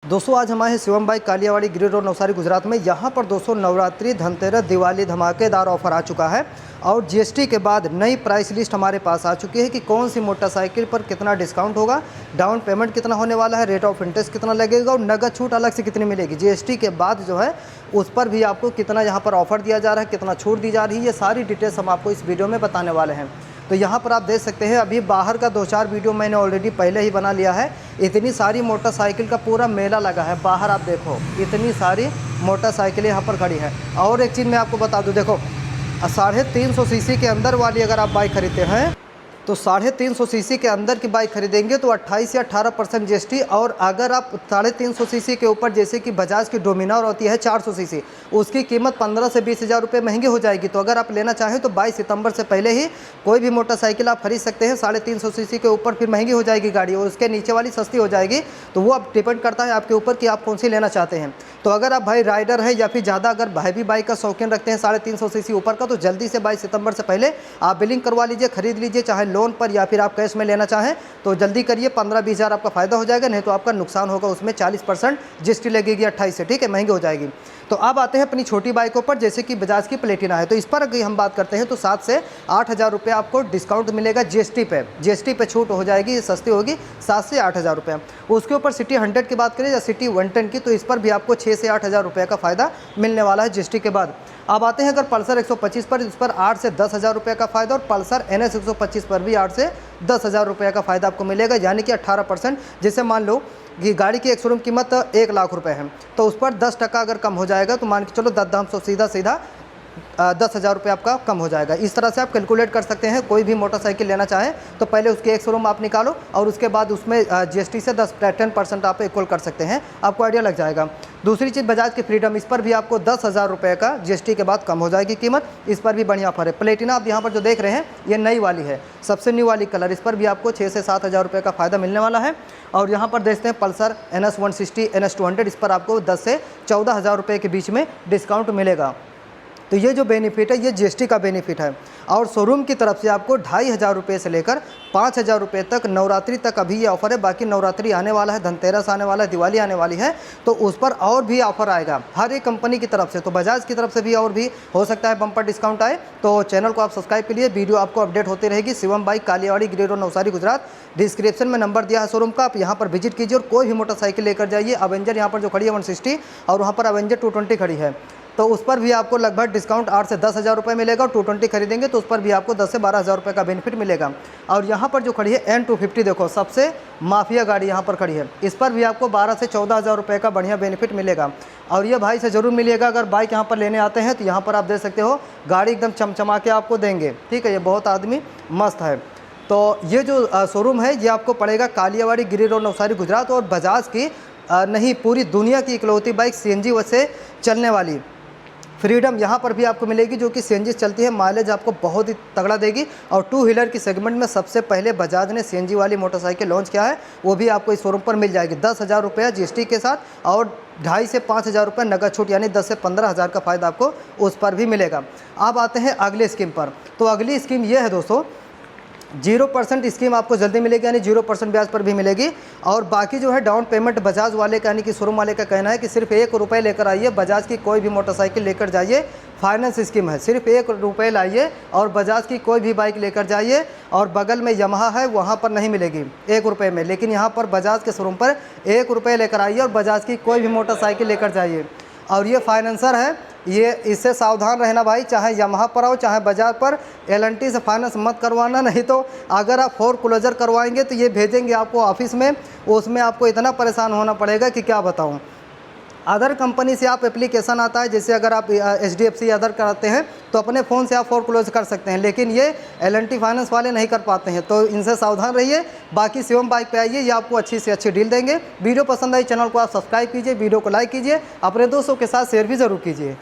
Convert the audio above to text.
दोस्तों आज हमारे शिवम बाइक कालियावाड़ी गिरी रोड नवसारी गुजरात में यहाँ पर दोस्तों नवरात्रि धनतेरस दिवाली धमाकेदार ऑफर आ चुका है और जीएसटी के बाद नई प्राइस लिस्ट हमारे पास आ चुकी है कि कौन सी मोटरसाइकिल पर कितना डिस्काउंट होगा, डाउन पेमेंट कितना होने वाला है, रेट ऑफ इंटरेस्ट कितना लगेगा और नगद छूट अलग से कितनी मिलेगी। जीएसटी के बाद जो है उस पर भी आपको कितना यहाँ पर ऑफर दिया जा रहा है, कितना छूट दी जा रही है, ये सारी डिटेल्स हम आपको इस वीडियो में बताने वाले हैं। तो यहाँ पर आप देख सकते हैं अभी बाहर का 2-4 वीडियो मैंने ऑलरेडी पहले ही बना लिया है। इतनी सारी मोटरसाइकिल का पूरा मेला लगा है बाहर, आप देखो इतनी सारी मोटरसाइकिलें यहाँ पर खड़ी हैं। और एक चीज़ मैं आपको बता दूँ, देखो 350 सीसी के अंदर वाली अगर आप बाइक खरीदते हैं तो 350 सीसी के अंदर की बाइक खरीदेंगे तो 28 या 18% जीएसटी। और अगर आप 350 सीसी के ऊपर जैसे कि बजाज की डोमिनार होती है 400 सीसी, उसकी कीमत 15 से 20 हज़ार रुपये महंगी हो जाएगी। तो अगर आप लेना चाहें तो 22 सितंबर से पहले ही कोई भी मोटरसाइकिल आप खरीद सकते हैं। 350 सीसी के ऊपर फिर महंगी हो जाएगी गाड़ी और उसके नीचे वाली सस्ती हो जाएगी। तो वो अब डिपेंड करता है आपके ऊपर कि आप कौन सी लेना चाहते हैं। तो अगर आप भाई राइडर है या फिर ज़्यादा अगर हैवी बाइक का शौकीन रखते हैं 350 सीसी ऊपर का, तो जल्दी से 22 सितंबर से पहले आप बिलिंग करवा लीजिए, खरीद लीजिए, चाहे लोन पर या फिर आप कैश में लेना चाहें तो जल्दी करिए। 15-20 हज़ार आपका फ़ायदा हो जाएगा, नहीं तो आपका नुकसान होगा। उसमें 40% जीएसटी लगेगी 28 से, ठीक है, महंगी हो जाएगी। तो अब आते हैं अपनी छोटी बाइकों पर, जैसे कि बजाज की प्लेटिना है। तो इस पर अगर हम बात करते हैं तो 7 से 8 हज़ार रुपये आपको डिस्काउंट मिलेगा जीएसटी पे। जीएसटी पे छूट हो जाएगी, सस्ती होगी 7 से 8 हज़ार रुपये। उसके ऊपर सिटी 100 की बात करें या सिटी 110 की, तो इस पर भी आपको 6 से 8 हज़ार रुपये का फ़ायदा मिलने वाला है जीएसटी के बाद। अब आते हैं अगर पल्सर 125 पर, इस पर 8 से 10 हज़ार रुपये का फ़ायदा और पल्सर NS 125 पर भी 8 से 10 हज़ार रुपये का फ़ायदा आपको मिलेगा, यानी कि 18%। जैसे मान लो कि गाड़ी की एक शोरूम कीमत 1 लाख रुपए है तो उस पर 10% अगर कम हो जाएगा तो मान के चलो 10 सीधा 10 हज़ार रुपये आपका कम हो जाएगा। इस तरह से आप कैलकुलेट कर सकते हैं। कोई भी मोटरसाइकिल लेना चाहें तो पहले उसकी एक शोरूम आप निकालो और उसके बाद उसमें जीएसटी से 10% आप इक्वल कर सकते हैं, आपको आइडिया लग जाएगा। दूसरी चीज़ बजाज की फ्रीडम, इस पर भी आपको 10 हज़ार रुपये का जीएसटी के बाद कम हो जाएगी कीमत। इस पर भी बढ़िया ऑफर है। प्लेटिना आप यहाँ पर जो देख रहे हैं ये नई वाली है, सबसे न्यू वाली कलर, इस पर भी आपको 6 से 7 हज़ार रुपये का फ़ायदा मिलने वाला है। और यहाँ पर देखते हैं पल्सर NS 160 NS 200, इस पर आपको 10 से 14 हज़ार रुपये के बीच में डिस्काउंट मिलेगा। तो ये जो बेनिफिट है ये जीएसटी का बेनिफिट है। और शोरूम की तरफ से आपको 2,500 रुपये से लेकर 5,000 रुपये तक नवरात्रि तक अभी ये ऑफ़र है। बाकी नवरात्रि आने वाला है, धनतेरस आने वाला है, दिवाली आने वाली है, तो उस पर और भी ऑफ़र आएगा हर एक कंपनी की तरफ से। तो बजाज की तरफ से भी और भी हो सकता है बम्पर डिस्काउंट आए। तो चैनल को आप सब्सक्राइब कीजिए, वीडियो आपको अपडेट होती रहेगी। शिवम बाइक कालियावाड़ी गिरी रोड नवसारी गुजरात, डिस्क्रिप्शन में नंबर दिया है शोरूम का, आप यहाँ पर विजिट कीजिए और कोई भी मोटरसाइकिल लेकर जाइए। अवेंजर यहाँ पर जो खड़ी है 160 और वहाँ पर अवेंजर 220 खड़ी है, तो उस पर भी आपको लगभग डिस्काउंट 8 से 10 हज़ार रुपये मिलेगा। और 220 खरीदेंगे तो उस पर भी आपको 10 से 12 हज़ार रुपये का बेनिफिट मिलेगा। और यहाँ पर जो खड़ी है N250, देखो सबसे माफिया गाड़ी यहाँ पर खड़ी है, इस पर भी आपको 12 से 14 हज़ार रुपये का बढ़िया बेनिफिट मिलेगा। और ये भाई से ज़रूर मिलेगा, अगर बाइक यहाँ पर लेने आते हैं तो यहाँ पर आप देख सकते हो गाड़ी एकदम चमचमा के आपको देंगे, ठीक है, ये बहुत आदमी मस्त है। तो ये जो शोरूम है ये आपको पड़ेगा कालियावाड़ी गिरी रोड नवसारी गुजरात। और बजाज की नहीं पूरी दुनिया की इकलौती बाइक CNG से चलने वाली फ्रीडम यहाँ पर भी आपको मिलेगी, जो कि CNG चलती है, माइलेज आपको बहुत ही तगड़ा देगी। और 2 व्हीलर की सेगमेंट में सबसे पहले बजाज ने CNG वाली मोटरसाइकिल लॉन्च किया है, वो भी आपको इस शोरूम पर मिल जाएगी 10 हज़ार रुपये जीएसटी के साथ और 2.5 से 5 हज़ार रुपये नगद छूट, यानी 10 से 15 हज़ार का फ़ायदा आपको उस पर भी मिलेगा। अब आते हैं अगले स्कीम पर। तो अगली स्कीम ये है दोस्तों, 0% स्कीम आपको जल्दी मिलेगी, यानी 0% ब्याज पर भी मिलेगी। और बाकी जो है डाउन पेमेंट बजाज वाले का, यानी कि शोरूम वाले का कहना है कि सिर्फ 1 रुपये लेकर आइए, बजाज की कोई भी मोटरसाइकिल लेकर जाइए, फाइनेंस स्कीम है, सिर्फ 1 रुपये लाइए और बजाज की कोई भी बाइक लेकर जाइए। और बगल में यमहा है, वहाँ पर नहीं मिलेगी 1 रुपये में, लेकिन यहाँ पर बजाज के शोरूम पर 1 रुपये लेकर आइए और बजाज की कोई भी मोटरसाइकिल लेकर जाइए। और ये फाइनेंसर है, ये इससे सावधान रहना भाई, चाहे यमहा पर आओ चाहे बजाज पर, L&T से फाइनेंस मत करवाना, नहीं तो अगर आप फोरक्लोजर करवाएंगे तो ये भेजेंगे आपको ऑफिस में, उसमें आपको इतना परेशान होना पड़ेगा कि क्या बताऊं। अदर कंपनी से आप एप्लीकेशन आता है, जैसे अगर आप HDFC अदर कराते हैं तो अपने फ़ोन से आप फोरक्लोज कर सकते हैं, लेकिन ये L&T फाइनेंस वाले नहीं कर पाते हैं, तो इनसे सावधान रहिए। बाकी शिवम बाइक पे आइए, ये आपको अच्छी से अच्छी डील देंगे। वीडियो पसंद आई, चैनल को आप सब्सक्राइब कीजिए, वीडियो को लाइक कीजिए, अपने दोस्तों के साथ शेयर भी ज़रूर कीजिए।